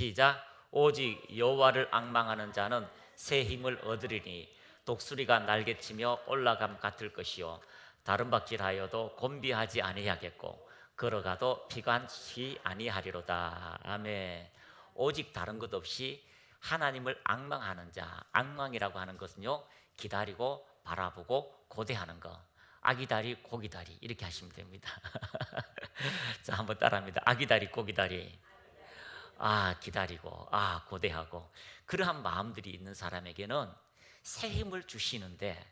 시작. 오직 여호와를 앙망하는 자는 새 힘을 얻으리니 독수리가 날개치며 올라감 같을 것이요 다른 박질하여도 곤비하지 아니하겠고 걸어가도 피관치 아니하리로다. 아멘. 오직 다른 것 없이 하나님을 앙망하는 자, 앙망이라고 하는 것은요, 기다리고 바라보고 고대하는 것. 아기다리 고기다리 이렇게 하시면 됩니다. 자, 한번 따라합니다. 아기다리 고기다리. 기다리고 고대하고 그러한 마음들이 있는 사람에게는 새 힘을 주시는데,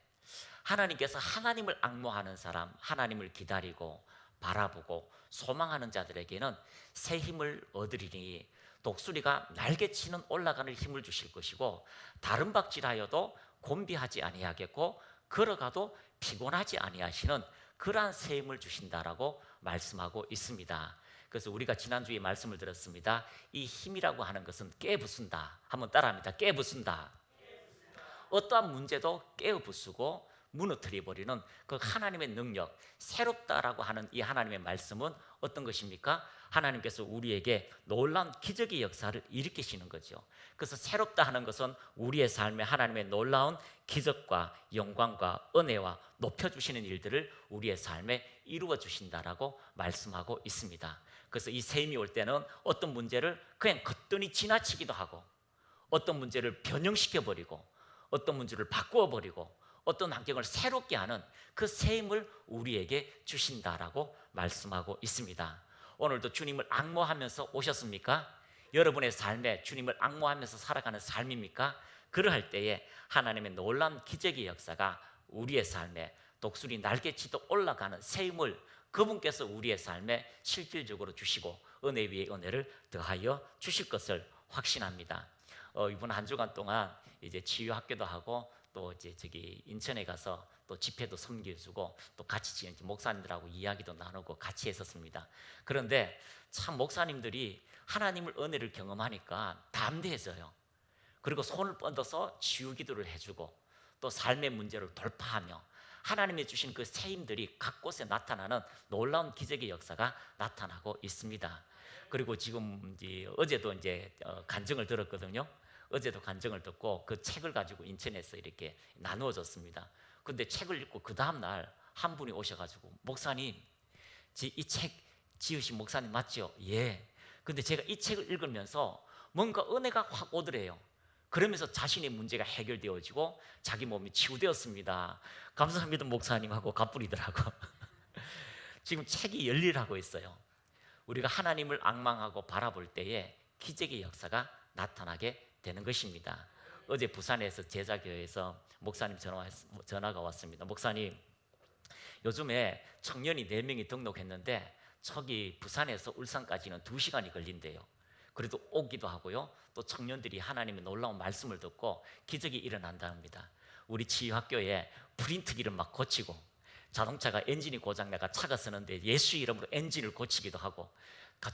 하나님께서 하나님을 앙모하는 사람, 하나님을 기다리고 바라보고 소망하는 자들에게는 새 힘을 얻으리니 독수리가 날개치는 올라가는 힘을 주실 것이고 다른 박질하여도 곤비하지 아니하겠고 걸어가도 피곤하지 아니하시는 그러한 새 힘을 주신다라고 말씀하고 있습니다. 그래서 우리가 지난주에 말씀을 들었습니다. 이 힘이라고 하는 것은 깨부순다. 한번 따라합니다. 깨부순다. 어떠한 문제도 깨부수고 무너뜨려 버리는 그 하나님의 능력, 새롭다라고 하는 이 하나님의 말씀은 어떤 것입니까? 하나님께서 우리에게 놀라운 기적의 역사를 일으키시는 거죠. 그래서 새롭다 하는 것은 우리의 삶에 하나님의 놀라운 기적과 영광과 은혜와 높여주시는 일들을 우리의 삶에 이루어 주신다라고 말씀하고 있습니다. 그래서 이 새 힘이 올 때는 어떤 문제를 그냥 거뜬히 지나치기도 하고, 어떤 문제를 변형시켜 버리고, 어떤 문제를 바꾸어 버리고, 어떤 환경을 새롭게 하는 그 새 힘을 우리에게 주신다라고 말씀하고 있습니다. 오늘도 주님을 앙모하면서 오셨습니까? 여러분의 삶에 주님을 앙모하면서 살아가는 삶입니까? 그러할 때에 하나님의 놀라운 기적의 역사가 우리의 삶에 독수리 날개치도 올라가는 새 힘을 그분께서 우리의 삶에 실질적으로 주시고 은혜 위에 은혜를 더하여 주실 것을 확신합니다. 이번 한 주간 동안 이제 치유학교도 하고 또 이제 저기 인천에 가서 또 집회도 섬겨주고 또 같이 지낸 목사님들하고 이야기도 나누고 같이 했었습니다. 그런데 참 목사님들이 하나님을 은혜를 경험하니까 담대해져요. 그리고 손을 뻗어서 치유 기도를 해주고 또 삶의 문제를 돌파하며 하나님이 주신 그 새 힘들이 각 곳에 나타나는 놀라운 기적의 역사가 나타나고 있습니다. 그리고 지금 이제 어제도 이제 간증을 들었거든요. 어제도 간증을 듣고 그 책을 가지고 인천에서 이렇게 나누어 줬습니다. 근데 책을 읽고 그 다음날 한 분이 오셔가지고, 목사님, 이 책 지으신 목사님 맞죠? 예. 근데 제가 이 책을 읽으면서 뭔가 은혜가 확 오더래요. 그러면서 자신의 문제가 해결되어지고 자기 몸이 치유되었습니다. 감사합니다 목사님 하고 갚부리더라고. 지금 책이 열일하고 있어요. 우리가 하나님을 앙망하고 바라볼 때에 기적의 역사가 나타나게 되는 것입니다. 어제 부산에서 제자교회에서 목사님 전화가 왔습니다. 목사님, 요즘에 청년이 4명이 등록했는데 저기 부산에서 울산까지는 2시간이 걸린대요. 그래도 오기도 하고요, 또 청년들이 하나님의 놀라운 말씀을 듣고 기적이 일어난답니다. 우리 치유학교에 프린트기를 막 고치고, 자동차가 엔진이 고장나가 차가 쓰는데 예수 이름으로 엔진을 고치기도 하고,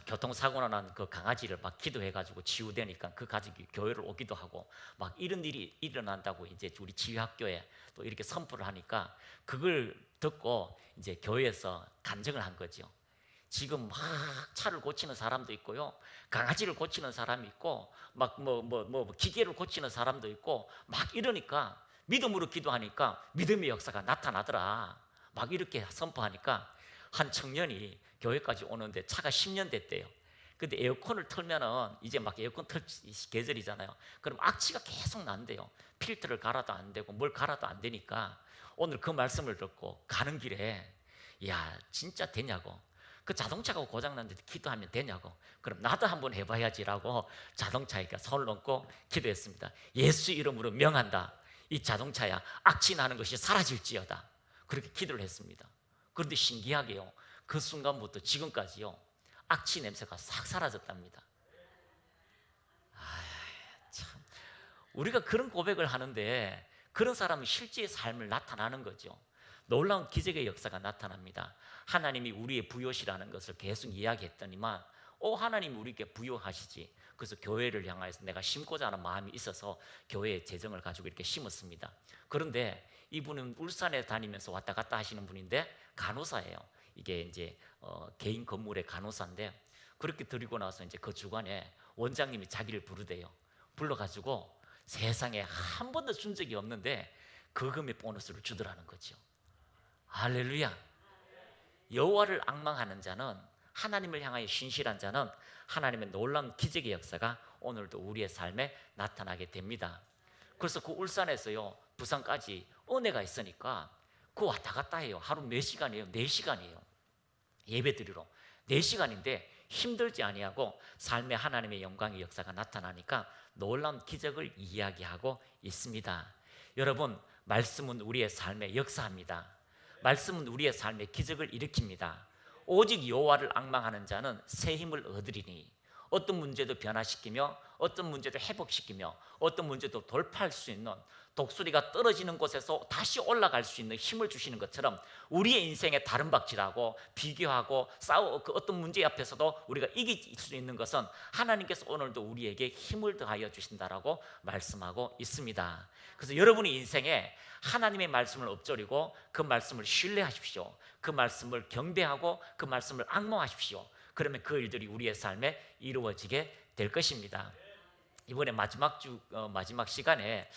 교통사고나 난 그 강아지를 막 기도해가지고 치유되니까 그 가족이 교회를 오기도 하고, 막 이런 일이 일어난다고 이제 우리 치유학교에 또 이렇게 선포를 하니까 그걸 듣고 이제 교회에서 간증을 한 거죠. 지금 막 차를 고치는 사람도 있고요, 강아지를 고치는 사람이 있고, 막 기계를 고치는 사람도 있고, 막 이러니까 믿음으로 기도하니까 믿음의 역사가 나타나더라. 막 이렇게 선포하니까 한 청년이 교회까지 오는데 차가 10년 됐대요. 근데 에어컨을 틀면은 이제 막 에어컨 틀 계절이잖아요. 그럼 악취가 계속 난대요. 필터를 갈아도 안 되고 뭘 갈아도 안 되니까 오늘 그 말씀을 듣고 가는 길에, 야 진짜 되냐고, 그 자동차가 고장났는데 기도하면 되냐고, 그럼 나도 한번 해봐야지라고 자동차에 손을 얹고 기도했습니다. 예수 이름으로 명한다, 이 자동차야 악취 나는 것이 사라질지어다. 그렇게 기도를 했습니다. 그런데 신기하게요, 그 순간부터 지금까지요 악취 냄새가 싹 사라졌답니다. 참, 우리가 그런 고백을 하는데 그런 사람은 실제의 삶을 나타나는 거죠. 놀라운 기적의 역사가 나타납니다. 하나님이 우리의 부요시라는 것을 계속 이야기했더니만 하나님이 우리에게 부요하시지. 그래서 교회를 향해서 내가 심고자 하는 마음이 있어서 교회의 재정을 가지고 이렇게 심었습니다. 그런데 이분은 울산에 다니면서 왔다 갔다 하시는 분인데 간호사예요. 이게 이제 개인 건물의 간호사인데, 그렇게 드리고 나서 이제 그 주간에 원장님이 자기를 부르대요. 불러가지고 세상에 한 번도 준 적이 없는데 그 금의 보너스를 주더라는 거죠. 할렐루야. 여호와를 앙망하는 자는, 하나님을 향하여 신실한 자는 하나님의 놀라운 기적의 역사가 오늘도 우리의 삶에 나타나게 됩니다. 그래서 그 울산에서요 부산까지 은혜가 있으니까 그 왔다 갔다 해요. 하루 몇 시간이에요? 4시간이에요. 예배 드리러 4시간인데 힘들지 아니하고 삶에 하나님의 영광의 역사가 나타나니까 놀라운 기적을 이야기하고 있습니다. 여러분, 말씀은 우리의 삶에 역사합니다. 말씀은 우리의 삶에 기적을 일으킵니다. 오직 여호와를 앙망하는 자는 새 힘을 얻으리니, 어떤 문제도 변화시키며 어떤 문제도 회복시키며 어떤 문제도 돌파할 수 있는, 독수리가 떨어지는 곳에서 다시 올라갈 수 있는 힘을 주시는 것처럼 우리의 인생에 다른 박질하고 비교하고 그 어떤 문제 앞에서도 우리가 이길 수 있는 것은 하나님께서 오늘도 우리에게 힘을 더하여 주신다라고 말씀하고 있습니다. 그래서 여러분의 인생에 하나님의 말씀을 엎조리고 그 말씀을 신뢰하십시오. 그 말씀을 경배하고 그 말씀을 앙망하십시오. 그러면 그 일들이 우리의 삶에 이루어지게 될 것입니다. 이번에 마지막 시간에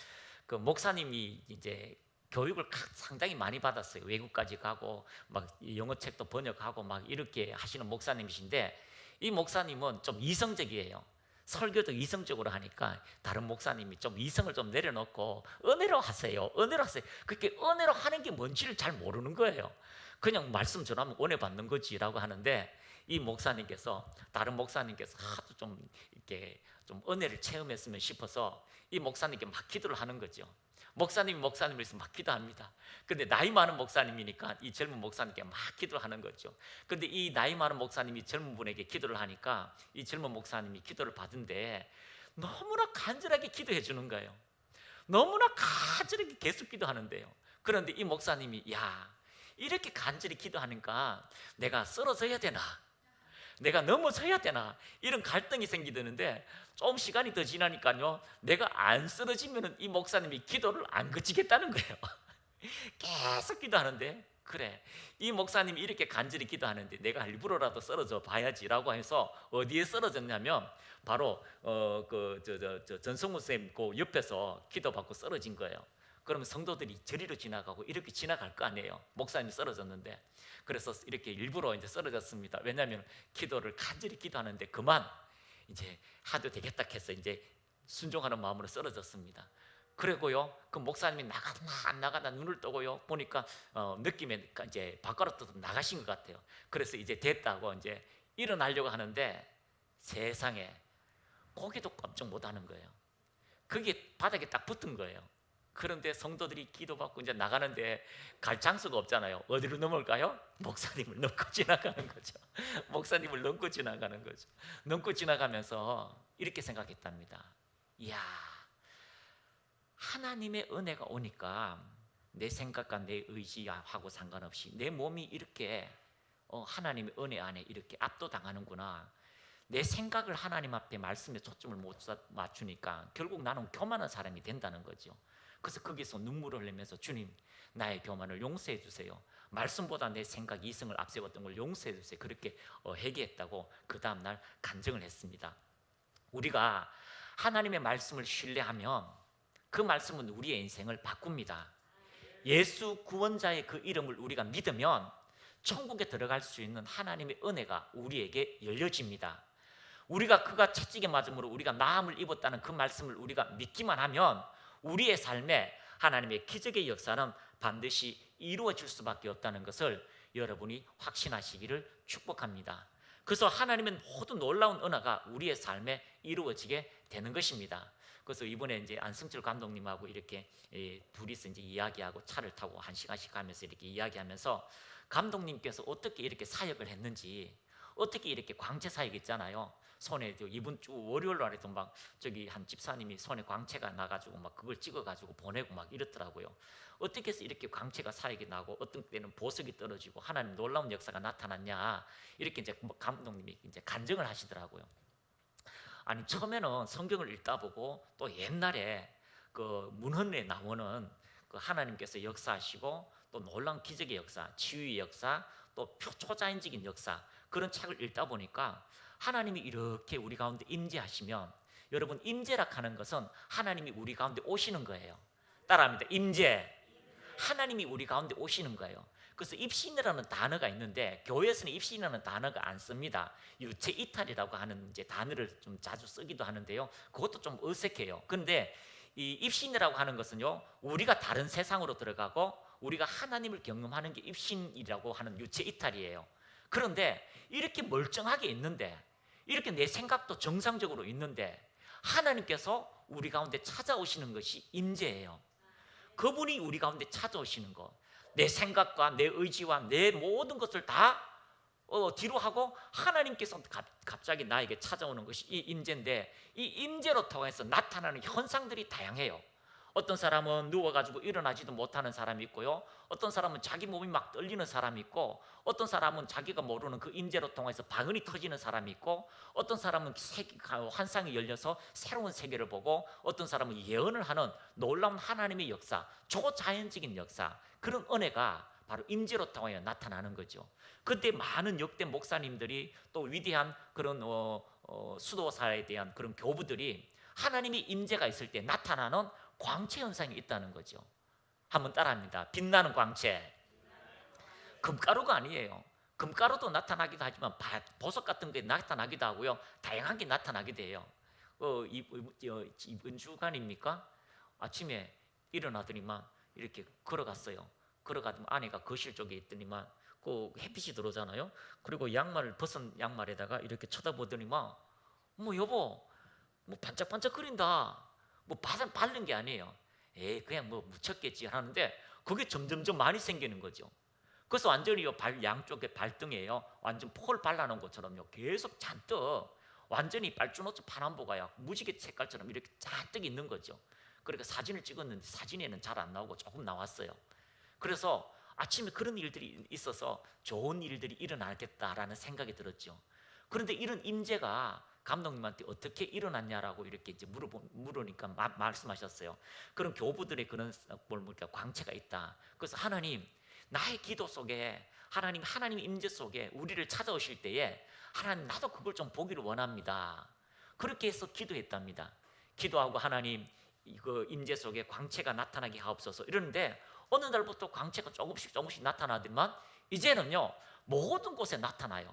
그 목사님이 이제 교육을 상당히 많이 받았어요. 외국까지 가고 막 영어 책도 번역하고 막 이렇게 하시는 목사님이신데, 이 목사님은 좀 이성적이에요. 설교도 이성적으로 하니까 다른 목사님이 좀 이성을 좀 내려놓고 은혜로 하세요. 은혜로 하세요. 그렇게 은혜로 하는 게 뭔지를 잘 모르는 거예요. 그냥 말씀 전하면 은혜 받는 거지라고 하는데, 이 목사님께서, 다른 목사님께서 하도 좀 이렇게 좀 은혜를 체험했으면 싶어서 이 목사님께 막 기도를 하는 거죠. 목사님을 위해서 막 기도합니다. 근데 나이 많은 목사님이니까 이 젊은 목사님께 막 기도를 하는 거죠. 근데 이 나이 많은 목사님이 젊은 분에게 기도를 하니까 이 젊은 목사님이 기도를 받은데 너무나 간절하게 기도해 주는 거예요. 너무나 간절하게 계속 기도하는데요. 그런데 이 목사님이, 야, 이렇게 간절히 기도하니까 내가 쓰러져야 되나, 내가 넘어져야 되나, 이런 갈등이 생기는데 좀 시간이 더 지나니까요 내가 안 쓰러지면 이 목사님이 기도를 안 그치겠다는 거예요. 계속 기도하는데, 그래, 이 목사님이 이렇게 간절히 기도하는데 내가 일부러라도 쓰러져 봐야지라고 해서 어디에 쓰러졌냐면 바로 전성훈 쌤 그 옆에서 기도받고 쓰러진 거예요. 그러면 성도들이 저리로 지나가고 이렇게 지나갈 거 아니에요. 목사님이 쓰러졌는데. 그래서 이렇게 일부러 이제 쓰러졌습니다. 왜냐하면 기도를 간절히 기도하는데 그만 이제 하도 되겠다 해서 이제 순종하는 마음으로 쓰러졌습니다. 그리고요 그 목사님이 나가나 안 나가나 눈을 뜨고요 보니까 느낌에 이제 바깥으로 나가신 것 같아요. 그래서 이제 됐다고 이제 일어나려고 하는데 세상에 고개도 깜짝 못 하는 거예요. 그게 바닥에 딱 붙은 거예요. 그런데 성도들이 기도받고 이제 나가는데 갈 장소가 없잖아요. 어디로 넘어올까요? 목사님을 넘고 지나가는 거죠. 목사님을 넘고 지나가는 거죠. 넘고 지나가면서 이렇게 생각했답니다. 이야, 하나님의 은혜가 오니까 내 생각과 내 의지하고 상관없이 내 몸이 이렇게 하나님의 은혜 안에 이렇게 압도당하는구나. 내 생각을 하나님 앞에 말씀에 초점을 못 맞추니까 결국 나는 교만한 사람이 된다는 거죠. 그래서 거기서 눈물을 흘리면서, 주님, 나의 교만을 용서해 주세요. 말씀보다 내 생각, 이성을 앞세웠던 걸 용서해 주세요. 그렇게 회개했다고 그 다음날 간증을 했습니다. 우리가 하나님의 말씀을 신뢰하면 그 말씀은 우리의 인생을 바꿉니다. 예수 구원자의 그 이름을 우리가 믿으면 천국에 들어갈 수 있는 하나님의 은혜가 우리에게 열려집니다. 우리가 그가 채찍에 맞음으로 우리가 나음을 입었다는 그 말씀을 우리가 믿기만 하면 우리의 삶에 하나님의 기적의 역사는 반드시 이루어질 수밖에 없다는 것을 여러분이 확신하시기를 축복합니다. 그래서 하나님은 모든 놀라운 은혜가 우리의 삶에 이루어지게 되는 것입니다. 그래서 이번에 이제 안승철 감독님하고 이렇게 둘이서 이제 이야기하고 차를 타고 1시간씩 가면서 이렇게 이야기하면서 감독님께서 어떻게 이렇게 사역을 했는지, 어떻게 이렇게 광채 사역 있잖아요. 손에 이번 주 월요일 날에도 막 저기 한 집사님이 손에 광채가 나가지고 막 그걸 찍어가지고 보내고 막 이렇더라고요. 어떻게 해서 이렇게 광채가 사역이 나고 어떤 때는 보석이 떨어지고 하나님 놀라운 역사가 나타났냐, 이렇게 이제 감독님이 이제 간증을 하시더라고요. 아니, 처음에는 성경을 읽다 보고 또 옛날에 그 문헌에 나오는 그 하나님께서 역사하시고 또 놀라운 기적의 역사, 치유의 역사, 또 초자연적인 역사, 그런 책을 읽다 보니까 하나님이 이렇게 우리 가운데 임재하시면, 여러분, 임재라 하는 것은 하나님이 우리 가운데 오시는 거예요. 따라합니다. 임재. 하나님이 우리 가운데 오시는 거예요. 그래서 입신이라는 단어가 있는데 교회에서는 입신이라는 단어가 안 씁니다. 유체 이탈이라고 하는 이제 단어를 좀 자주 쓰기도 하는데요. 그것도 좀 어색해요. 그런데 이 입신이라고 하는 것은요, 우리가 다른 세상으로 들어가고 우리가 하나님을 경험하는 게 입신이라고 하는 유체 이탈이에요. 그런데 이렇게 멀쩡하게 있는데, 이렇게 내 생각도 정상적으로 있는데 하나님께서 우리 가운데 찾아오시는 것이 임재예요. 그분이 우리 가운데 찾아오시는 것, 내 생각과 내 의지와 내 모든 것을 다 뒤로 하고 하나님께서 갑자기 나에게 찾아오는 것이 이 임재인데, 이 임재로 통해서 나타나는 현상들이 다양해요. 어떤 사람은 누워가지고 일어나지도 못하는 사람이 있고요, 어떤 사람은 자기 몸이 막 떨리는 사람이 있고, 어떤 사람은 자기가 모르는 그 임재로 통해서 방언이 터지는 사람이 있고, 어떤 사람은 환상이 열려서 새로운 세계를 보고, 어떤 사람은 예언을 하는 놀라운 하나님의 역사, 초자연적인 역사, 그런 은혜가 바로 임재로 통하여 나타나는 거죠. 그때 많은 역대 목사님들이, 또 위대한 그런 수도사에 대한 그런 교부들이 하나님의 임재가 있을 때 나타나는 광채 현상이 있다는 거죠. 한번 따라합니다. 빛나는 광채. 금가루가 아니에요. 금가루도 나타나기도 하지만 보석 같은 게 나타나기도 하고요, 다양한 게 나타나기도 해요. 이번 주간입니까? 아침에 일어나더니만 이렇게 걸어갔어요. 걸어가더니 아내가 거실 쪽에 있더니만 그 햇빛이 들어오잖아요. 그리고 양말을, 벗은 양말에다가 이렇게 쳐다보더니만, 뭐 여보, 뭐 반짝반짝 거린다. 뭐 바른 게 아니에요. 그냥 뭐 묻혔겠지 하는데 그게 점점점 많이 생기는 거죠. 그래서 완전히 양쪽에 발등에요, 완전 폴 발라놓은 것처럼요, 계속 잔뜩 완전히 빨주노초 파남보가요, 무지개 색깔처럼 이렇게 잔뜩 있는 거죠. 그러니까 사진을 찍었는데 사진에는 잘 안 나오고 조금 나왔어요. 그래서 아침에 그런 일들이 있어서 좋은 일들이 일어나겠다라는 생각이 들었죠. 그런데 이런 임재가 감독님한테 어떻게 일어났냐라고 이렇게 이제 물으니까 말씀하셨어요. 그런 교부들의 그런 광채가 있다. 그래서 하나님, 나의 기도 속에 하나님 임재 속에 우리를 찾아오실 때에 하나님, 나도 그걸 좀 보기를 원합니다. 그렇게 해서 기도했답니다. 기도하고 하나님, 그 임재 속에 광채가 나타나게 하옵소서 이러는데, 어느 날부터 광채가 조금씩 나타나더만 이제는요 모든 곳에 나타나요.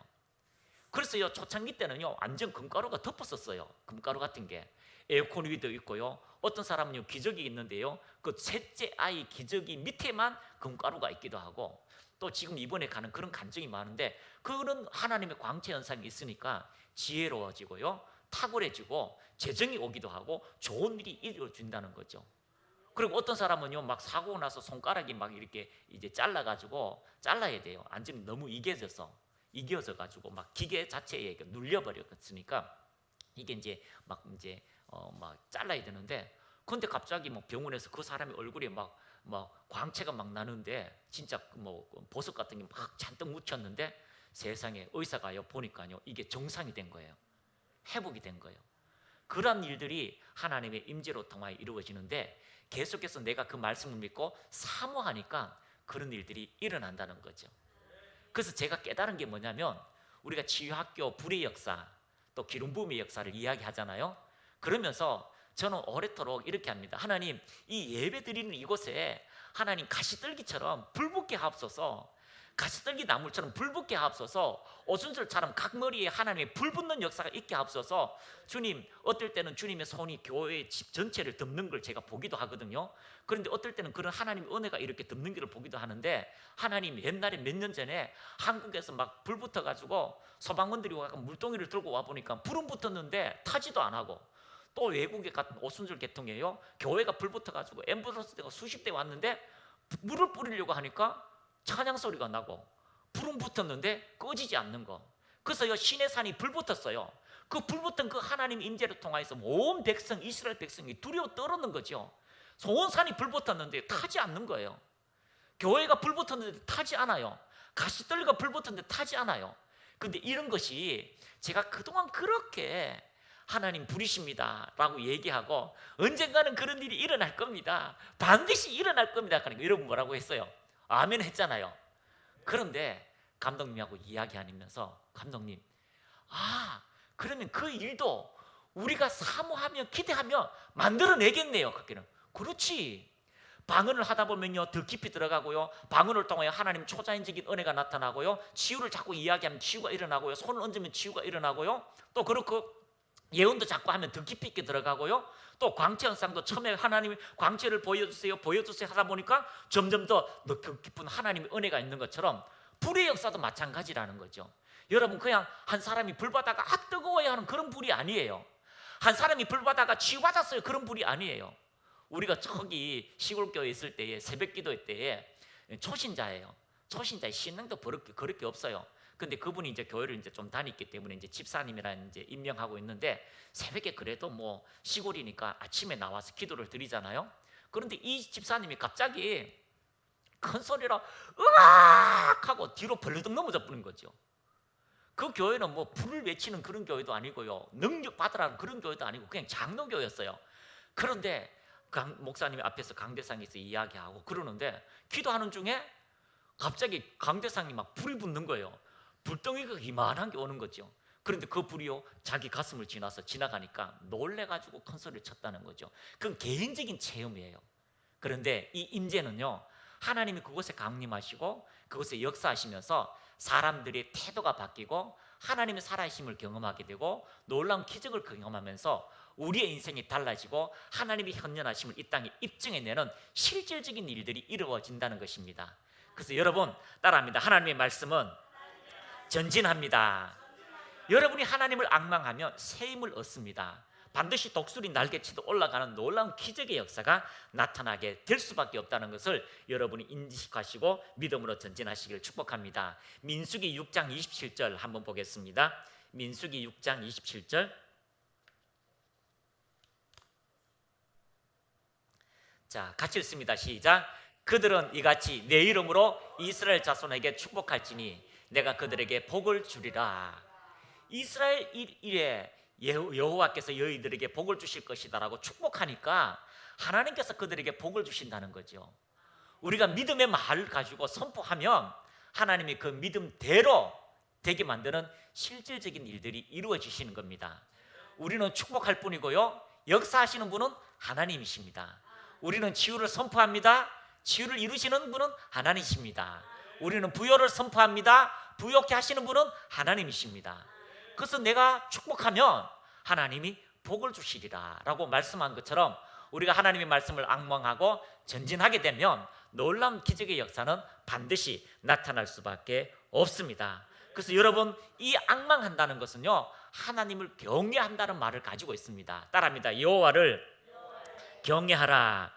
그래서요, 초창기 때는요 완전 금가루가 덮었었어요. 금가루 같은 게 에어컨 위도 있고요, 어떤 사람은요 기저귀 있는데요, 그 셋째 아이 기저귀 밑에만 금가루가 있기도 하고, 또 지금 이번에 가는 그런 간증이 많은데, 그런 하나님의 광채 현상이 있으니까 지혜로워지고요, 탁월해지고 재정이 오기도 하고 좋은 일이 이루어진다는 거죠. 그리고 어떤 사람은요 막 사고 나서 손가락이 막 이렇게 이제 잘라야 돼요. 완전히 너무 이겨져 가지고 막 기계 자체에 눌려버렸으니까 이게 이제 막 잘라야 되는데, 근데 갑자기 뭐 병원에서 그 사람의 얼굴에 막 광채가 막 나는데, 진짜 뭐 보석 같은 게 막 잔뜩 묻혔는데, 세상에 의사가요 보니까요 이게 정상이 된 거예요. 회복이 된 거예요. 그런 일들이 하나님의 임재로 통하여 이루어지는데, 계속해서 내가 그 말씀을 믿고 사모하니까 그런 일들이 일어난다는 거죠. 그래서 제가 깨달은 게 뭐냐면, 우리가 치유학교 불의 역사, 또 기름 부음의 역사를 이야기하잖아요. 그러면서 저는 오래도록 이렇게 합니다. 하나님, 이 예배 드리는 이곳에 하나님 가시떨기처럼 불붙게 하옵소서, 가시떨기 나물처럼 불붙게 하옵소서, 오순절처럼 각 머리에 하나님의 불붙는 역사가 있게 하옵소서. 주님, 어떨 때는 주님의 손이 교회의 집 전체를 덮는 걸 제가 보기도 하거든요. 그런데 어떨 때는 그런 하나님의 은혜가 이렇게 덮는 길을 보기도 하는데, 하나님, 옛날에 몇 년 전에 한국에서 막 불 붙어가지고 소방관들이 와서 물동이를 들고 와보니까 불은 붙었는데 타지도 안 하고, 또 외국에 같은 오순절 계통이에요, 교회가 불 붙어가지고 앰뷸런스가 수십 대 왔는데 물을 뿌리려고 하니까 찬양 소리가 나고 불은 붙었는데 꺼지지 않는 거. 그래서 시내 산이 불 붙었어요. 그 불 붙은 그 하나님 임재를 통하여서 온 백성, 이스라엘 백성이 두려워 떨었는 거죠. 온 산이 불 붙었는데 타지 않는 거예요. 교회가 불 붙었는데 타지 않아요. 가시떨리가 불 붙었는데 타지 않아요. 그런데 이런 것이 제가 그동안 그렇게 하나님 불이십니다 라고 얘기하고, 언젠가는 그런 일이 일어날 겁니다, 반드시 일어날 겁니다. 그러니까 여러분 뭐라고 했어요? 아멘 했잖아요. 그런데 감독님하고 이야기하면서 감독님, 그러면 그 일도 우리가 사모하며 기대하며 만들어내겠네요. 그렇게는 그렇지. 방언을 하다 보면요 더 깊이 들어가고요, 방언을 통하여 하나님 초자연적인 은혜가 나타나고요, 치유를 자꾸 이야기하면 치유가 일어나고요, 손을 얹으면 치유가 일어나고요, 또 그렇고 예언도 자꾸 하면 더 깊이 있게 들어가고요, 또 광채 현상도 처음에 하나님이 광채를 보여주세요 하다 보니까 점점 더 깊은 하나님의 은혜가 있는 것처럼 불의 역사도 마찬가지라는 거죠. 여러분, 그냥 한 사람이 불 받다가 뜨거워야 하는 그런 불이 아니에요. 한 사람이 불 받다가 치유받았어요, 그런 불이 아니에요. 우리가 저기 시골교회 있을 때에 새벽 기도회 때에 초신자예요. 초신자의 신앙도 그렇게 없어요. 근데 그분이 이제 교회를 이제 좀 다녔기 때문에 이제 집사님이라는 이제 임명하고 있는데, 새벽에 그래도 뭐 시골이니까 아침에 나와서 기도를 드리잖아요. 그런데 이 집사님이 갑자기 큰 소리로 으악 하고 뒤로 벌러덩 넘어져 버린 거죠. 그 교회는 뭐 불을 외치는 그런 교회도 아니고요, 능력 받으라는 그런 교회도 아니고 그냥 장로교였어요. 그런데 목사님이 앞에서 강대상에서 이야기하고 그러는데, 기도하는 중에 갑자기 강대상이 막 불이 붙는 거예요. 불덩이가 이만한 게 오는 거죠. 그런데 그 불이요 자기 가슴을 지나가니까 놀래가지고 큰 소리를 쳤다는 거죠. 그건 개인적인 체험이에요. 그런데 이 임재는요, 하나님이 그곳에 강림하시고 그곳에 역사하시면서 사람들의 태도가 바뀌고 하나님의 살아계심을 경험하게 되고 놀라운 기적을 경험하면서 우리의 인생이 달라지고 하나님의 현존하심을 이 땅에 입증해내는 실질적인 일들이 이루어진다는 것입니다. 그래서 여러분 따라합니다. 하나님의 말씀은 전진합니다. 여러분이 하나님을 앙망하면 새 힘을 얻습니다. 반드시 독수리 날개치도 올라가는 놀라운 기적의 역사가 나타나게 될 수밖에 없다는 것을 여러분이 인식하시고 믿음으로 전진하시길 축복합니다. 민수기 6장 27절 한번 보겠습니다. 민수기 6장 27절. 자, 같이 읽습니다. 시작. 그들은 이같이 내 이름으로 이스라엘 자손에게 축복할지니 내가 그들에게 복을 주리라. 이스라엘 일에 여호와께서 너희들에게 복을 주실 것이다라고 축복하니까 하나님께서 그들에게 복을 주신다는 거죠. 우리가 믿음의 말을 가지고 선포하면 하나님이 그 믿음대로 되게 만드는 실질적인 일들이 이루어지시는 겁니다. 우리는 축복할 뿐이고요, 역사하시는 분은 하나님이십니다. 우리는 치유를 선포합니다. 치유를 이루시는 분은 하나님이십니다. 우리는 부요를 선포합니다. 부요케 하시는 분은 하나님이십니다. 그래서 내가 축복하면 하나님이 복을 주시리라 라고 말씀한 것처럼 우리가 하나님의 말씀을 앙망하고 전진하게 되면 놀라운 기적의 역사는 반드시 나타날 수밖에 없습니다. 그래서 여러분, 이 앙망한다는 것은요, 하나님을 경외한다는 말을 가지고 있습니다. 따라합니다. 여호와를 경외하라.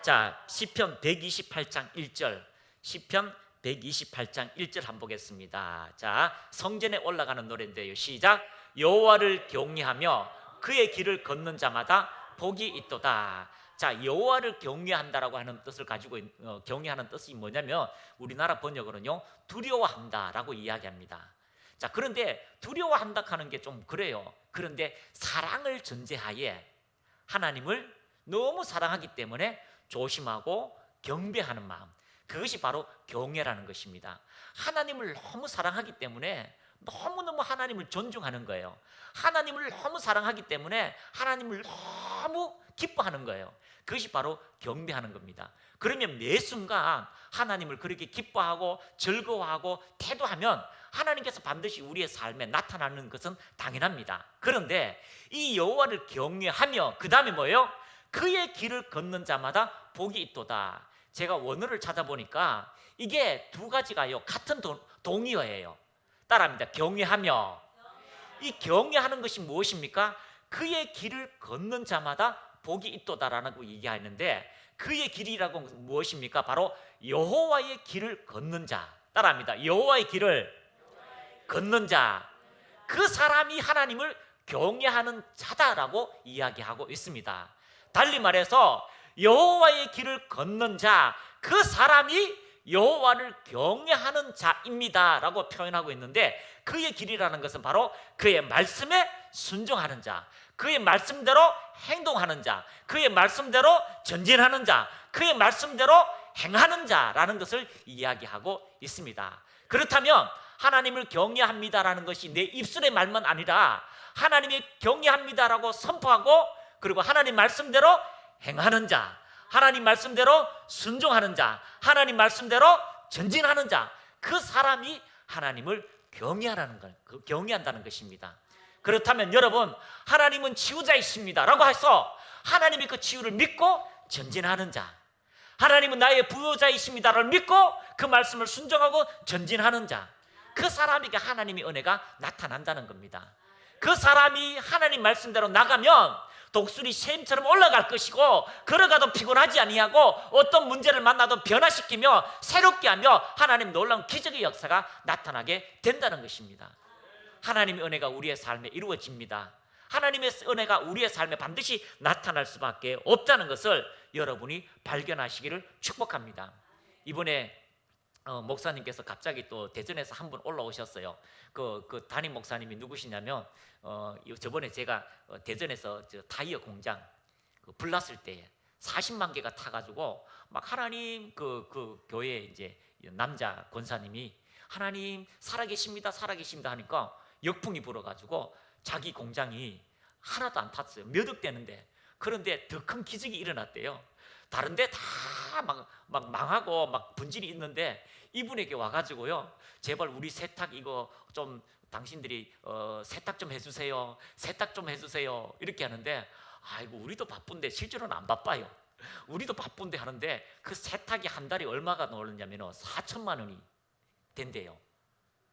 자, 시편 128장 1절, 시편 128장 1절 한번 보겠습니다. 자, 성전에 올라가는 노래인데요. 시작. 여호와를 경외하며 그의 길을 걷는 자마다 복이 있도다. 자, 여호와를 경외한다라고 하는 뜻을 가지고 경외하는 뜻이 뭐냐면 우리나라 번역으로는요 두려워한다라고 이야기합니다. 자, 그런데 두려워한다 하는 게 좀 그래요. 그런데 사랑을 전제하에 하나님을 너무 사랑하기 때문에 조심하고 경배하는 마음, 그것이 바로 경외라는 것입니다. 하나님을 너무 사랑하기 때문에 너무너무 하나님을 존중하는 거예요. 하나님을 너무 사랑하기 때문에 하나님을 너무 기뻐하는 거예요. 그것이 바로 경배하는 겁니다. 그러면 매 순간 하나님을 그렇게 기뻐하고 즐거워하고 태도하면 하나님께서 반드시 우리의 삶에 나타나는 것은 당연합니다. 그런데 이 여호와를 경외하며 그 다음에 뭐예요? 그의 길을 걷는 자마다 복이 있도다. 제가 원어를 찾아보니까 이게 두 가지가요 같은 동의어예요. 따라합니다. 경외하며. 이 경외하는 것이 무엇입니까? 그의 길을 걷는 자마다 복이 있도다라고 얘기하는데, 그의 길이라고 무엇입니까? 바로 여호와의 길을 걷는 자. 따라합니다. 여호와의 길을 걷는 자, 그 사람이 하나님을 경외하는 자다라고 이야기하고 있습니다. 달리 말해서 여호와의 길을 걷는 자, 그 사람이 여호와를 경외하는 자입니다라고 표현하고 있는데, 그의 길이라는 것은 바로 그의 말씀에 순종하는 자, 그의 말씀대로 행동하는 자, 그의 말씀대로 전진하는 자, 그의 말씀대로 행하는 자라는 것을 이야기하고 있습니다. 그렇다면 하나님을 경외합니다라는 것이 내 입술의 말만 아니라 하나님이 경외합니다라고 선포하고 그리고 하나님 말씀대로 행하는 자, 하나님 말씀대로 순종하는 자, 하나님 말씀대로 전진하는 자, 그 사람이 하나님을 경외한다는 것입니다. 그렇다면 여러분, 하나님은 치유자이십니다 라고 해서 하나님의 그 치유를 믿고 전진하는 자, 하나님은 나의 부여자이십니다를 믿고 그 말씀을 순종하고 전진하는 자, 그 사람에게 하나님의 은혜가 나타난다는 겁니다. 그 사람이 하나님 말씀대로 나가면 독수리 샘처럼 올라갈 것이고 걸어가도 피곤하지 아니하고 어떤 문제를 만나도 변화시키며 새롭게 하며 하나님 놀라운 기적의 역사가 나타나게 된다는 것입니다. 하나님의 은혜가 우리의 삶에 이루어집니다. 하나님의 은혜가 우리의 삶에 반드시 나타날 수밖에 없다는 것을 여러분이 발견하시기를 축복합니다. 이번에 목사님께서 갑자기 또 대전에서 한 분 올라오셨어요. 그 담임 목사님이 누구시냐면 저번에 제가 대전에서 타이어 공장 불났을 때 40만 개가 타가지고 막 하나님 그 교회 이제 남자 권사님이 하나님 살아계십니다 살아계십니다 하니까 역풍이 불어가지고 자기 공장이 하나도 안 탔어요. 몇 억 되는데. 그런데 더 큰 기적이 일어났대요. 다른 데 다 막 망하고 막 분진이 있는데 이분에게 와가지고요, 제발 우리 세탁 이거 좀 당신들이 세탁 좀 해주세요, 세탁 좀 해주세요 이렇게 하는데, 아이고 우리도 바쁜데, 실제로는 안 바빠요. 우리도 바쁜데 하는데 그 세탁이 한 달에 얼마가 나오느냐면 4천만 원이 된대요.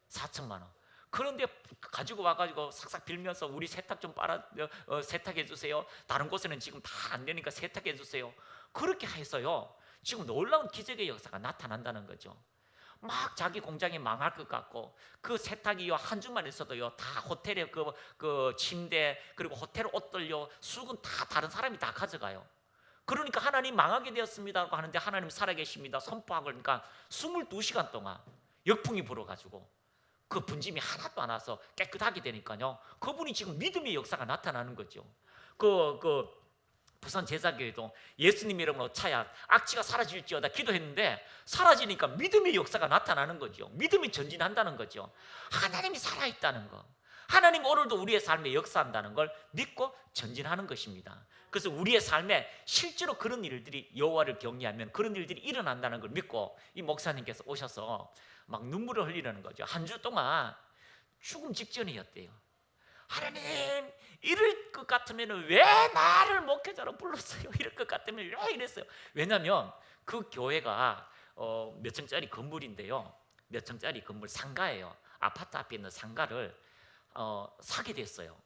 4천만 원. 그런데 가지고 와가지고 싹싹 빌면서 우리 세탁 좀 세탁해 주세요. 다른 곳에는 지금 다 안 되니까 세탁해 주세요. 그렇게 해서요, 지금 놀라운 기적의 역사가 나타난다는 거죠. 막 자기 공장이 망할 것 같고 그 세탁이요 한 주만 있어도요 다 호텔에 그 침대 그리고 호텔 옷들요 수건 다 다른 사람이 다 가져가요. 그러니까 하나님 망하게 되었습니다라고 하는데 하나님 살아계십니다 선포하고 그러니까 22시간 동안 역풍이 불어가지고 그 분짐이 하나도 안 와서 깨끗하게 되니까요, 그분이 지금 믿음의 역사가 나타나는 거죠. 부산 제자교회도 예수님 이름으로 차야 악취가 사라질지어다 기도했는데 사라지니까 믿음의 역사가 나타나는 거죠. 믿음이 전진한다는 거죠. 하나님이 살아있다는 거, 하나님 오늘도 우리의 삶에 역사한다는 걸 믿고 전진하는 것입니다. 그래서 우리의 삶에 실제로 그런 일들이, 여호와를 경외하면 그런 일들이 일어난다는 걸 믿고 이 목사님께서 오셔서 막 눈물을 흘리는 거죠. 한 주 동안 죽음 직전이었대요. 하나님, 이럴 것 같으면 왜 나를 목회자로 불렀어요? 이럴 것 같으면 왜 이랬어요? 왜냐하면 그 교회가 몇 층짜리 건물인데요, 몇 층짜리 건물 상가예요. 아파트 앞에 있는 상가를 사게 됐어요.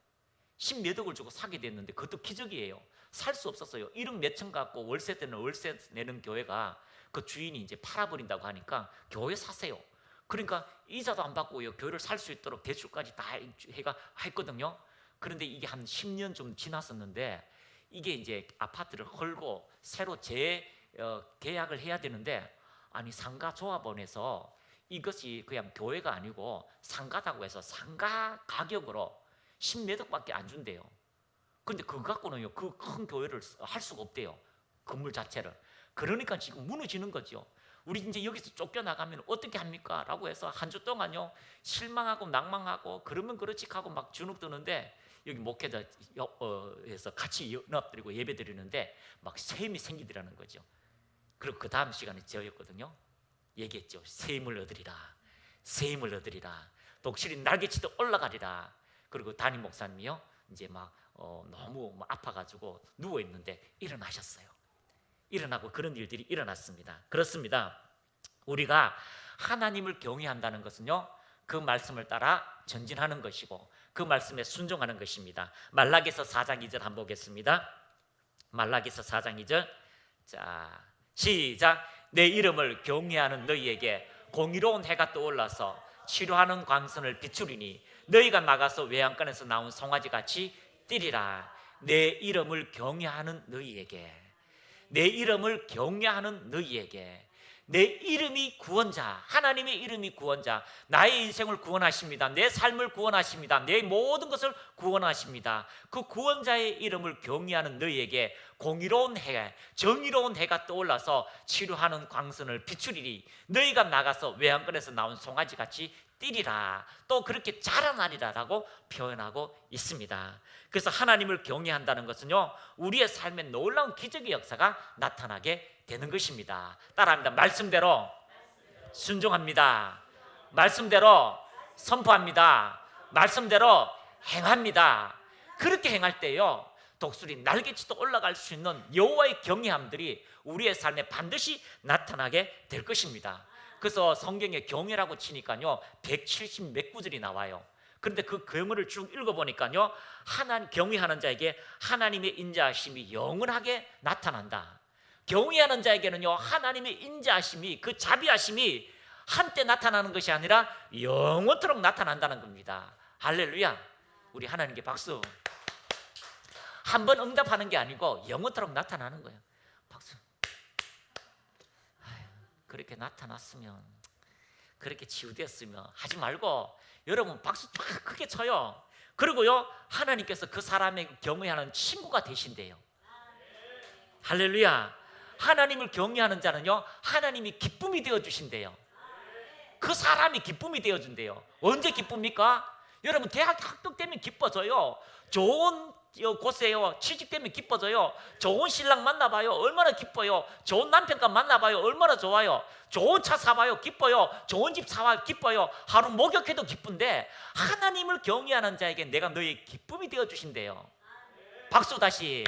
10몇 억을 주고 사게 됐는데 그것도 기적이에요. 살 수 없었어요. 1억 몇 층 갖고 월세 때는 월세 내는 교회가 그 주인이 이제 팔아버린다고 하니까 교회 사세요. 그러니까 이자도 안 받고요, 교회를 살 수 있도록 대출까지 다 해가 했거든요. 그런데 이게 한 10년 좀 지났었는데 이게 이제 아파트를 헐고 새로 재계약을 해야 되는데, 아니 상가 조합원에서 이것이 그냥 교회가 아니고 상가다고 해서 상가 가격으로 10몇 억밖에 안 준대요. 그런데 그거 갖고는요 그 큰 교회를 할 수가 없대요, 건물 자체를. 그러니까 지금 무너지는 거죠. 우리 이제 여기서 쫓겨나가면 어떻게 합니까? 라고 해서 한 주 동안요 실망하고 낭망하고 그러면 그렇지 하고 막 주눅 드는데, 여기 목회자에서 같이 연합드리고 예배 드리는데 막 셈이 생기더라는 거죠. 그리고 그 다음 시간에 저였거든요. 얘기했죠. 새 힘을 얻으리라, 새 힘을 얻으리라, 독실이 날개치듯 올라가리라. 그리고 담임 목사님이요 이제 막 너무 아파가지고 누워있는데 일어나셨어요. 일어나고 그런 일들이 일어났습니다. 그렇습니다. 우리가 하나님을 경외한다는 것은요 그 말씀을 따라 전진하는 것이고 그 말씀에 순종하는 것입니다. 말라기서 4장 2절 한번 보겠습니다. 말라기서 4장 2절, 자 시작. 내 이름을 경외하는 너희에게 공의로운 해가 떠올라서 치료하는 광선을 비추리니 너희가 나가서 외양간에서 나온 송아지같이 뛰리라. 내 이름을 경외하는 너희에게, 내 이름을 경외하는 너희에게, 내 이름이 구원자, 하나님의 이름이 구원자, 나의 인생을 구원하십니다. 내 삶을 구원하십니다. 내 모든 것을 구원하십니다. 그 구원자의 이름을 경외하는 너희에게 공의로운 해, 정의로운 해가 떠올라서 치료하는 광선을 비추리리. 너희가 나가서 외양간에서 나온 송아지같이 뛰리라. 또 그렇게 자라나리라 라고 표현하고 있습니다. 그래서 하나님을 경외한다는 것은요, 우리의 삶에 놀라운 기적의 역사가 나타나게 되는 것입니다. 따라합니다. 말씀대로 순종합니다. 말씀대로 선포합니다. 말씀대로 행합니다. 그렇게 행할 때요, 독수리 날개치도 올라갈 수 있는 여호와의 경외함들이 우리의 삶에 반드시 나타나게 될 것입니다. 그래서 성경에 경외라고 치니까요 170 몇 구절이 나와요. 그런데 그 경외를 쭉 읽어보니까요, 하나님 경외하는 자에게 하나님의 인자하심이 영원하게 나타난다. 경외하는 자에게는요, 하나님의 인자하심이, 그 자비하심이 한때 나타나는 것이 아니라 영원토록 나타난다는 겁니다. 할렐루야. 우리 하나님께 박수. 한 번 응답하는 게 아니고 영원토록 나타나는 거예요. 박수. 그렇게 나타났으면, 그렇게 치유됐으면 하지 말고 여러분 박수 팍 크게 쳐요. 그리고요, 하나님께서 그 사람의 경외하는 친구가 되신대요. 할렐루야. 하나님을 경외하는 자는요, 하나님이 기쁨이 되어주신대요. 그 사람이 기쁨이 되어준대요. 언제 기쁩니까? 여러분 대학 합격되면 기뻐져요. 좋은 곳에요 취직되면 기뻐져요. 좋은 신랑 만나봐요, 얼마나 기뻐요. 좋은 남편과 만나봐요, 얼마나 좋아요. 좋은 차 사봐요, 기뻐요. 좋은 집 사봐요, 기뻐요. 하루 목욕해도 기쁜데, 하나님을 경외하는 자에게 내가 너의 기쁨이 되어주신대요. 박수 다시.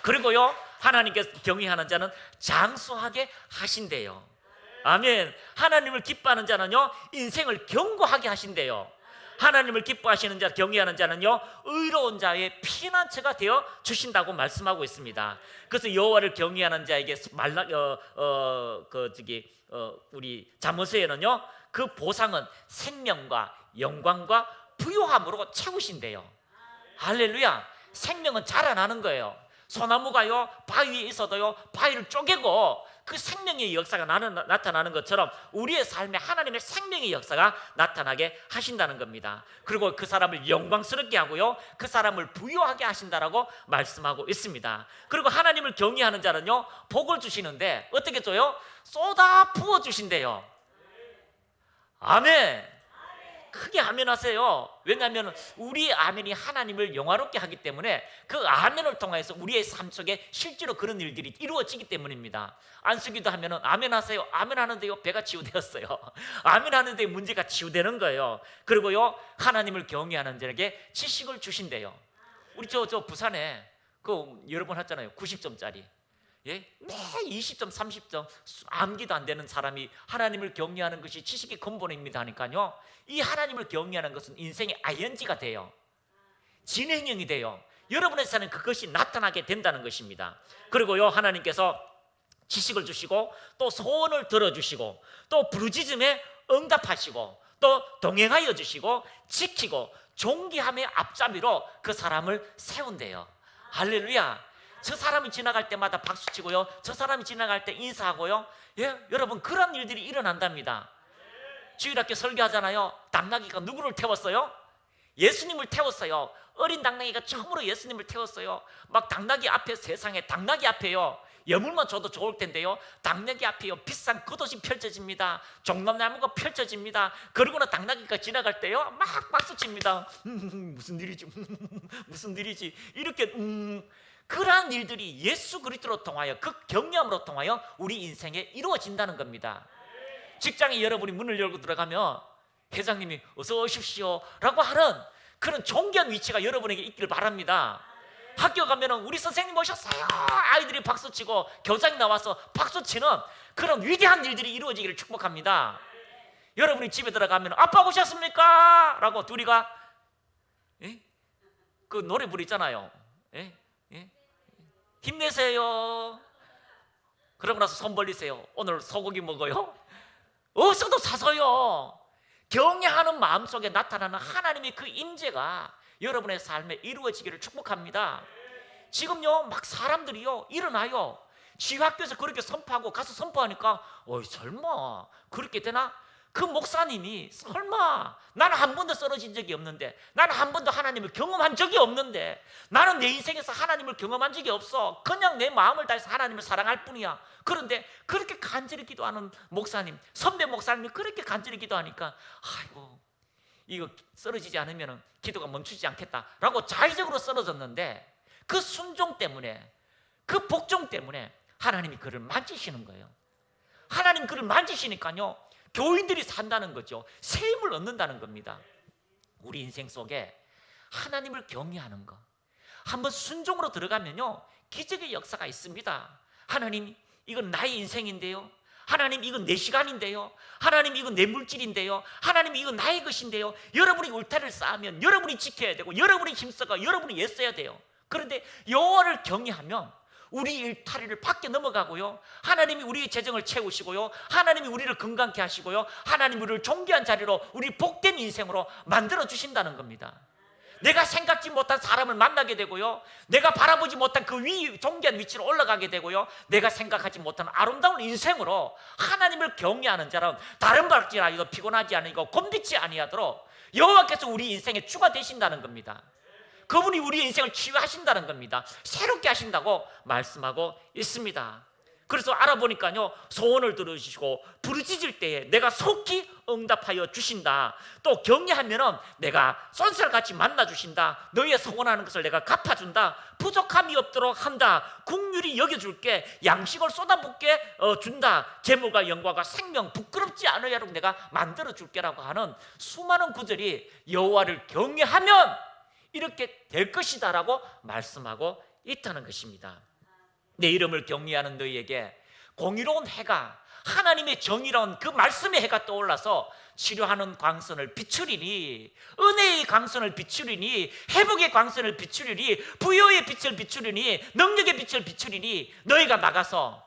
그리고요, 하나님께서 경외하는 자는 장수하게 하신대요. 아멘. 하나님을 기뻐하는 자는요, 인생을 견고하게 하신대요. 하나님을 기뻐하시는 자, 경외하는 자는요, 의로운 자의 피난처가 되어 주신다고 말씀하고 있습니다. 그래서 여호와를 경외하는 자에게 우리 잠언서에는요, 그 보상은 생명과 영광과 부요함으로 채우신대요. 할렐루야. 생명은 자라나는 거예요. 소나무가요, 바위에 있어도요, 바위를 쪼개고 그 생명의 역사가 나타나는 것처럼 우리의 삶에 하나님의 생명의 역사가 나타나게 하신다는 겁니다. 그리고 그 사람을 영광스럽게 하고요, 그 사람을 부유하게 하신다라고 말씀하고 있습니다. 그리고 하나님을 경외하는 자는요, 복을 주시는데 어떻게 줘요? 쏟아 부어 주신대요. 아멘. 크게 아멘 하세요. 왜냐하면 우리의 아멘이 하나님을 영화롭게 하기 때문에 그 아멘을 통해서 우리의 삶 속에 실제로 그런 일들이 이루어지기 때문입니다. 안수기도 하면은 아멘 하세요. 아멘 하는데요, 배가 치유되었어요. 아멘 하는데 문제가 치유되는 거예요. 그리고요, 하나님을 경외하는 자에게 지식을 주신대요. 우리 저 부산에 그 여러 번 했잖아요. 90점짜리. 예? 매 20점, 30점 암기도 안 되는 사람이 하나님을 경외하는 것이 지식의 근본입니다 하니까요, 이 하나님을 경외하는 것은 인생의 ING가 돼요. 진행형이 돼요. 여러분의 삶에 그것이 나타나게 된다는 것입니다. 그리고요, 하나님께서 지식을 주시고 또 소원을 들어주시고 또 부르짖음에 응답하시고 또 동행하여 주시고 지키고 존귀함의 앞잡이로 그 사람을 세운대요. 할렐루야. 저 사람이 지나갈 때마다 박수치고요, 저 사람이 지나갈 때 인사하고요. 예, 여러분 그런 일들이 일어난답니다. 주일학교 설교하잖아요. 당나귀가 누구를 태웠어요? 예수님을 태웠어요. 어린 당나귀가 처음으로 예수님을 태웠어요. 막 당나귀 앞에, 세상에 당나귀 앞에요, 여물만 줘도 좋을 텐데요, 당나귀 앞에요 비싼 겉옷이 펼쳐집니다. 종남나무가 펼쳐집니다. 그러고는 당나귀가 지나갈 때요, 막 박수칩니다. 무슨 일이지? 무슨 일이지? 이렇게 그러한 일들이 예수 그리스도로 통하여, 그 경외함으로 통하여 우리 인생에 이루어진다는 겁니다. 직장에 여러분이 문을 열고 들어가면 회장님이 어서 오십시오 라고 하는 그런 존귀한 위치가 여러분에게 있기를 바랍니다. 학교 가면 우리 선생님 오셨어요, 아이들이 박수치고 교장이 나와서 박수치는 그런 위대한 일들이 이루어지기를 축복합니다. 여러분이 집에 들어가면 아빠 오셨습니까? 라고 둘이가 그 노래 부르잖아요. 힘내세요. 그러고 나서 손 벌리세요. 오늘 소고기 먹어요? 어서도 사서요. 경외하는 마음속에 나타나는 하나님의 그 임재가 여러분의 삶에 이루어지기를 축복합니다. 지금요, 막 사람들이요 일어나요. 지휘 학교에서 그렇게 선포하고 가서 선포하니까 어이 설마 그렇게 되나? 그 목사님이 설마 나는 한 번도 쓰러진 적이 없는데, 나는 한 번도 하나님을 경험한 적이 없는데, 나는 내 인생에서 하나님을 경험한 적이 없어, 그냥 내 마음을 다해서 하나님을 사랑할 뿐이야. 그런데 그렇게 간절히 기도하는 목사님, 선배 목사님이 그렇게 간절히 기도하니까 아이고 이거 쓰러지지 않으면 기도가 멈추지 않겠다라고 자의적으로 쓰러졌는데, 그 순종 때문에, 그 복종 때문에 하나님이 그를 만지시는 거예요. 하나님 그를 만지시니까요 교인들이 산다는 거죠. 새 힘을 얻는다는 겁니다. 우리 인생 속에 하나님을 경외하는 것, 한번 순종으로 들어가면요 기적의 역사가 있습니다. 하나님 이건 나의 인생인데요, 하나님 이건 내 시간인데요, 하나님 이건 내 물질인데요, 하나님 이건 나의 것인데요, 여러분이 울타리를 쌓으면 여러분이 지켜야 되고 여러분이 힘써가 여러분이 애써야 돼요. 그런데 여호와를 경외하면 우리 일탈리를 밖에 넘어가고요, 하나님이 우리의 재정을 채우시고요, 하나님이 우리를 건강케 하시고요, 하나님이 우리를 존귀한 자리로, 우리 복된 인생으로 만들어 주신다는 겁니다. 내가 생각지 못한 사람을 만나게 되고요, 내가 바라보지 못한 그 존귀한 위치로 올라가게 되고요, 내가 생각하지 못한 아름다운 인생으로 하나님을 경외하는 자는 다른 발질하기도 피곤하지 아니고 곤비치 아니하도록 여호와께서 우리 인생의 주가 되신다는 겁니다. 그분이 우리 인생을 치유하신다는 겁니다. 새롭게 하신다고 말씀하고 있습니다. 그래서 알아보니까요 소원을 들으시고 부르짖을 때에 내가 속히 응답하여 주신다. 또 경외하면은 내가 쏜살같이 만나주신다. 너희의 소원하는 것을 내가 갚아준다. 부족함이 없도록 한다. 긍휼히 여겨줄게. 양식을 쏟아붓게 준다. 재물과 영광과 생명 부끄럽지 않으려고 내가 만들어줄게라고 하는 수많은 구절이 여호와를 경외하면 이렇게 될 것이다라고 말씀하고 있다는 것입니다. 내 이름을 경외하는 너희에게 공의로운 해가, 하나님의 정의로운 그 말씀의 해가 떠올라서 치료하는 광선을 비추리니, 은혜의 광선을 비추리니, 회복의 광선을 비추리니, 부여의 빛을 비추리니, 능력의 빛을 비추리니, 너희가 나가서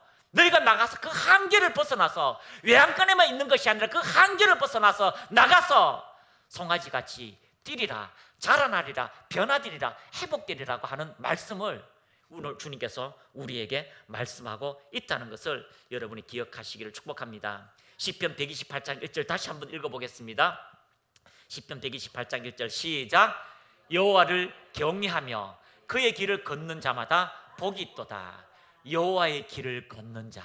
그 한계를 벗어나서, 외양간에만 있는 것이 아니라 그 한계를 벗어나서 나가서 송아지같이 뛰리라, 자라나리라, 변화되리라, 회복되리라고 하는 말씀을 오늘 주님께서 우리에게 말씀하고 있다는 것을 여러분이 기억하시기를 축복합니다. 시편 128장 1절 다시 한번 읽어보겠습니다. 시편 128장 1절 시작. 여호와를 경외하며 그의 길을 걷는 자마다 복이 있도다. 여호와의 길을 걷는 자,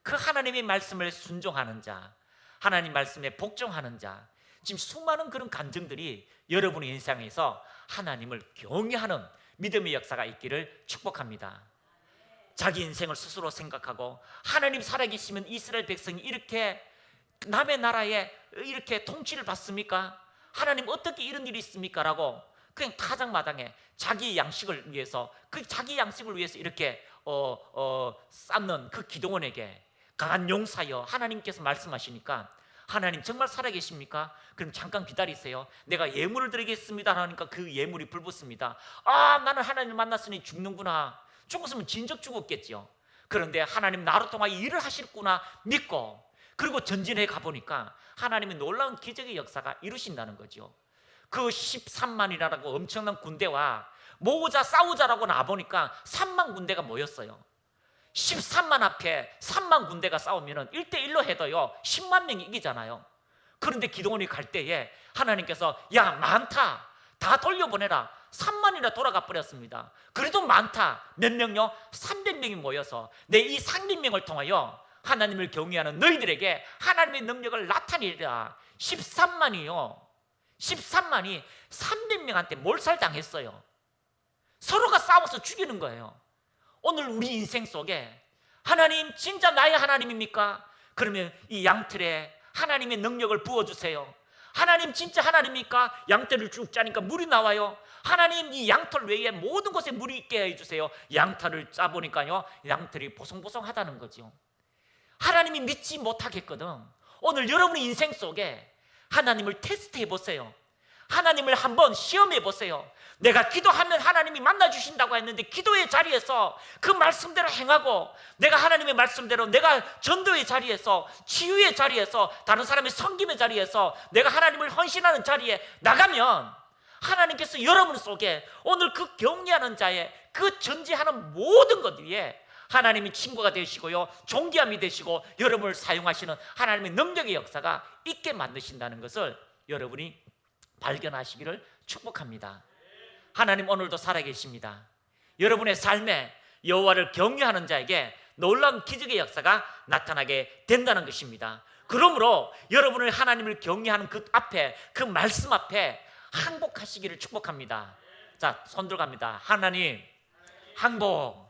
그 하나님의 말씀을 순종하는 자, 하나님 말씀에 복종하는 자, 지금 수많은 그런 간증들이 여러분의 인생에서 하나님을 경외하는 믿음의 역사가 있기를 축복합니다. 자기 인생을 스스로 생각하고 하나님 살아계시면 이스라엘 백성이 이렇게 남의 나라에 이렇게 통치를 받습니까? 하나님 어떻게 이런 일이 있습니까? 라고 그냥 타작마당에 자기 양식을 위해서, 그 자기 양식을 위해서 이렇게 쌓는 그 기도원에게 강한 용사여 하나님께서 말씀하시니까, 하나님 정말 살아계십니까? 그럼 잠깐 기다리세요. 내가 예물을 드리겠습니다 하니까 그 예물이 불붙습니다. 아, 나는 하나님을 만났으니 죽는구나. 죽었으면 진즉 죽었겠죠. 그런데 하나님 나로 통하여 일을 하실구나 믿고, 그리고 전진해 가보니까 하나님의 놀라운 기적의 역사가 이루신다는 거죠. 그 13만이라고 엄청난 군대와 모으자 싸우자라고 나보니까 3만 군대가 모였어요. 13만 앞에 3만 군대가 싸우면 1대1로 해도요 10만 명이 이기잖아요. 그런데 기도원이 갈 때에 하나님께서 야 많다, 다 돌려보내라. 3만이나 돌아가 버렸습니다. 그래도 많다. 몇 명요? 300명이 모여서 내 이 300명을 통하여 하나님을 경외하는 너희들에게 하나님의 능력을 나타내리라. 13만이 300명한테 몰살당했어요. 서로가 싸워서 죽이는 거예요. 오늘 우리 인생 속에 하나님 진짜 나의 하나님입니까? 그러면 이 양틀에 하나님의 능력을 부어주세요. 하나님 진짜 하나님입니까? 양털을 쭉 짜니까 물이 나와요. 하나님 이 양털 외에 모든 곳에 물이 있게 해주세요. 양털을 짜보니까요 양털이 보송보송하다는 거죠. 하나님이 믿지 못하겠거든. 오늘 여러분의 인생 속에 하나님을 테스트해 보세요. 하나님을 한번 시험해 보세요. 내가 기도하면 하나님이 만나주신다고 했는데 기도의 자리에서 그 말씀대로 행하고, 내가 하나님의 말씀대로 내가 전도의 자리에서, 치유의 자리에서, 다른 사람의 섬김의 자리에서 내가 하나님을 헌신하는 자리에 나가면 하나님께서 여러분 속에 오늘 그 경외하는 자의 그 전제하는 모든 것 위에 하나님이 친구가 되시고요, 존귀함이 되시고 여러분을 사용하시는 하나님의 능력의 역사가 있게 만드신다는 것을 여러분이 발견하시기를 축복합니다. 하나님 오늘도 살아계십니다. 여러분의 삶에 여호와를 경외하는 자에게 놀라운 기적의 역사가 나타나게 된다는 것입니다. 그러므로 여러분을 하나님을 경외하는 그 앞에, 그 말씀 앞에 항복하시기를 축복합니다. 자, 손 들어갑니다. 하나님, 항복.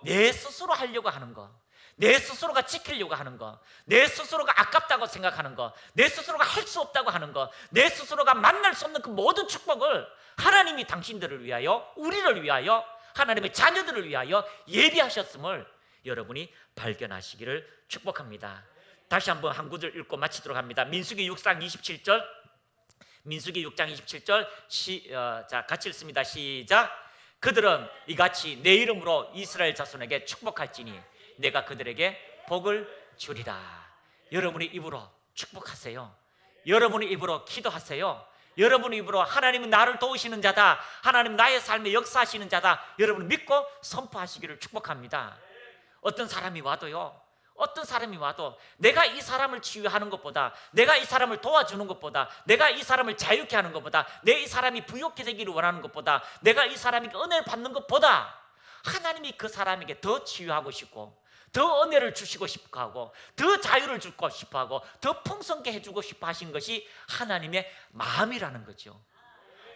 내 스스로 하려고 하는 거, 내 스스로가 지키려고 하는 거, 내 스스로가 아깝다고 생각하는 거, 내 스스로가 할 수 없다고 하는 거, 내 스스로가 만날 수 없는 그 모든 축복을 하나님이 당신들을 위하여, 우리를 위하여, 하나님의 자녀들을 위하여 예비하셨음을 여러분이 발견하시기를 축복합니다. 다시 한번 한 구절 읽고 마치도록 합니다. 민수기 6장 27절, 민수기 6장 27절 자, 같이 읽습니다. 시작. 그들은 이같이 내 이름으로 이스라엘 자손에게 축복할지니 내가 그들에게 복을 주리라. 여러분의 입으로 축복하세요. 여러분의 입으로 기도하세요. 여러분의 입으로 하나님은 나를 도우시는 자다, 하나님 나의 삶에 역사하시는 자다, 여러분 믿고 선포하시기를 축복합니다. 어떤 사람이 와도요, 어떤 사람이 와도 내가 이 사람을 치유하는 것보다, 내가 이 사람을 도와주는 것보다, 내가 이 사람을 자유케 하는 것보다, 내 이 사람이 부욕해 되기를 원하는 것보다, 내가 이 사람에게 은혜를 받는 것보다 하나님이 그 사람에게 더 치유하고 싶고, 더 은혜를 주시고 싶어 하고, 더 자유를 주고 싶어 하고, 더 풍성케 해주고 싶어 하신 것이 하나님의 마음이라는 거죠.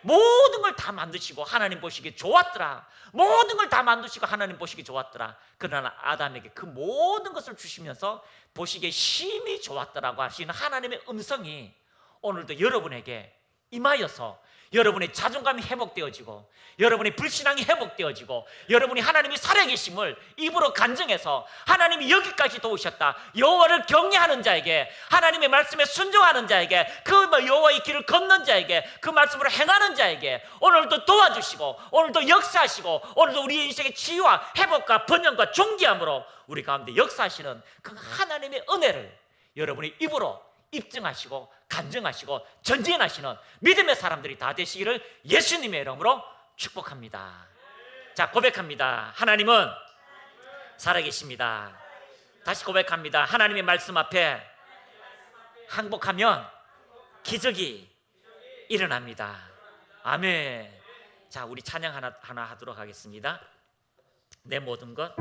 모든 걸 다 만드시고 하나님 보시기에 좋았더라, 모든 걸 다 만드시고 하나님 보시기에 좋았더라. 그러나 아담에게 그 모든 것을 주시면서 보시기에 심히 좋았더라고 하시는 하나님의 음성이 오늘도 여러분에게 임하여서 여러분의 자존감이 회복되어지고, 여러분의 불신앙이 회복되어지고, 여러분이 하나님이 살아계심을 입으로 간증해서 하나님이 여기까지 도우셨다, 여호와를 경외하는 자에게, 하나님의 말씀에 순종하는 자에게, 그 여호와의 길을 걷는 자에게, 그 말씀으로 행하는 자에게 오늘도 도와주시고, 오늘도 역사하시고, 오늘도 우리의 인생의 치유와 회복과 번영과 존귀함으로 우리 가운데 역사하시는 그 하나님의 은혜를 여러분의 입으로 입증하시고 간증하시고 전진하시는 믿음의 사람들이 다 되시기를 예수님의 이름으로 축복합니다. 자, 고백합니다. 하나님은 살아계십니다. 다시 고백합니다. 하나님의 말씀 앞에 항복하면 기적이 일어납니다. 아멘. 자, 우리 찬양 하나 하도록 하겠습니다. 내 모든 것.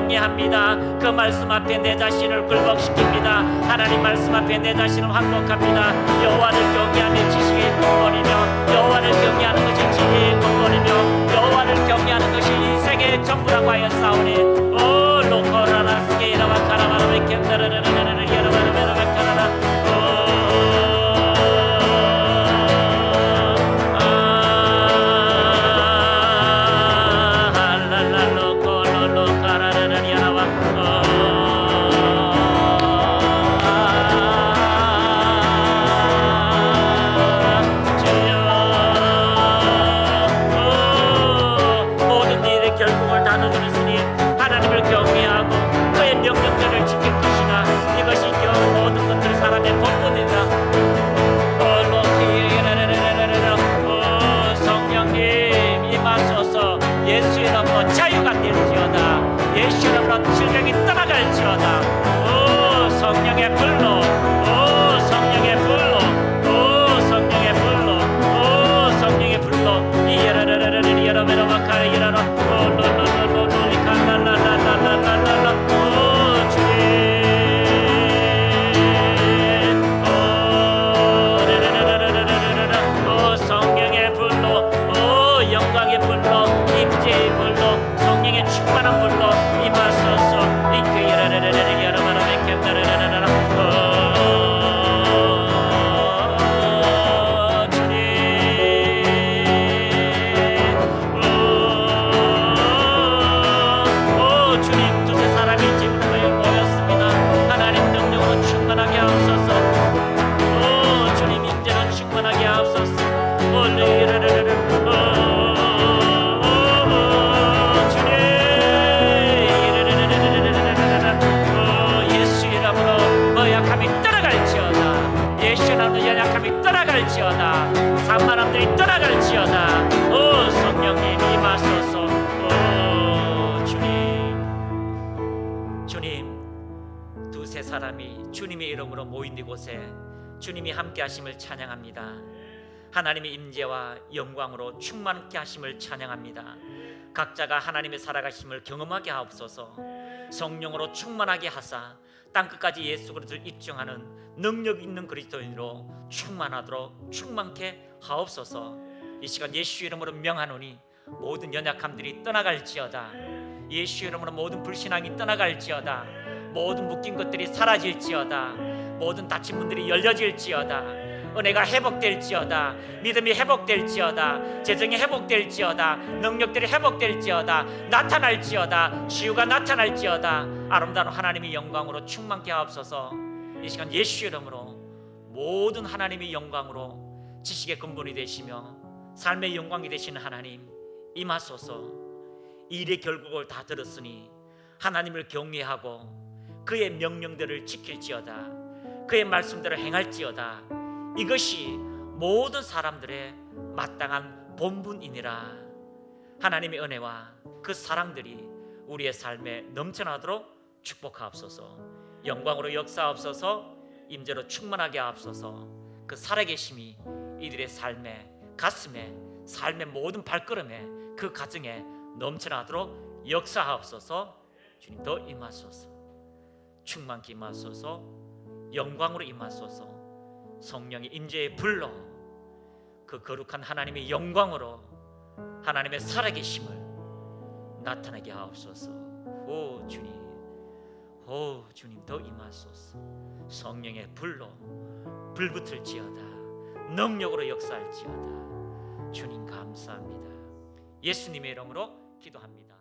경외합니다. 그 말씀 앞에 내 자신을 굴복시킵니다. 하나님 말씀 앞에 내 자신을 항복합니다. 여호와를 경외하는 지식의 근본이며 여호와를 경외하는 것이 진리의 근본이며 여호와를 경외하는 것이 인생의 전부라고 하였사오니 오 로코라라스게 이라와 카라바라베 켄다라라라라라 예라바라베라베 카라라 예수 이름으로 자유가 될지어다. 예수 이름으로 질병이 떠나갈지어다. 오 성령의 불로, 오 성령의 불로, 오 성령의 불로, 오 성령의 불로 이여라라라라 여러메로마카라 이라라 오로로로로로 이칸랄랄랄랄랄랄라 오 주님 오 라라라라라라라 오 성령의 불로 오 영광의 불로 임재의 불로 성령의 충만한 불로 임하소서 이크이라라라라 여러바라베 켄다라라라라 오 주님 두세 사람이 지금까지 모였습니다. 하나님 능력으로 충만하게 하옵소서. 오 주님 임재로 충만하게 하옵소서. 연약함이 떠나갈지어다. 산만함들이 떠나갈지어다. 오 성령님 임하소서. 오 주님, 주님 두세 사람이 주님의 이름으로 모인 이곳에 주님이 함께 하심을 찬양합니다. 하나님의 임재와 영광으로 충만케 하심을 찬양합니다. 각자가 하나님의 살아가심을 경험하게 하옵소서. 성령으로 충만하게 하사 땅끝까지 예수 그리스도를 입증하는 능력 있는 그리스도인으로 충만하도록 충만케 하옵소서. 이 시간 예수 이름으로 명하노니 모든 연약함들이 떠나갈지어다. 예수 이름으로 모든 불신앙이 떠나갈지어다. 모든 묶인 것들이 사라질지어다. 모든 닫힌 문들이 열려질지어다. 은혜가 회복될지어다. 믿음이 회복될지어다. 재정이 회복될지어다. 능력들이 회복될지어다. 나타날지어다. 치유가 나타날지어다. 아름다운 하나님의 영광으로 충만케 하옵소서. 이 시간 예수 이름으로 모든 하나님의 영광으로 지식의 근본이 되시며 삶의 영광이 되시는 하나님 임하소서. 이 일의 결국을 다 들었으니 하나님을 경외하고 그의 명령들을 지킬지어다. 그의 말씀대로 행할지어다. 이것이 모든 사람들의 마땅한 본분이니라. 하나님의 은혜와 그 사랑들이 우리의 삶에 넘쳐나도록 축복하옵소서. 영광으로 역사하옵소서. 임재로 충만하게 하옵소서. 그 살아계심이 이들의 삶에, 가슴에, 삶의 모든 발걸음에, 그 가정에 넘쳐나도록 역사하옵소서. 주님 더 임하소서. 충만케 임하소서. 영광으로 임하소서. 성령의 임재의 불로 그 거룩한 하나님의 영광으로 하나님의 살아계심을 나타나게 하옵소서. 오 주님, 오 주님 더 임하소서. 성령의 불로 불붙을지어다. 능력으로 역사할지어다. 주님 감사합니다. 예수님의 이름으로 기도합니다.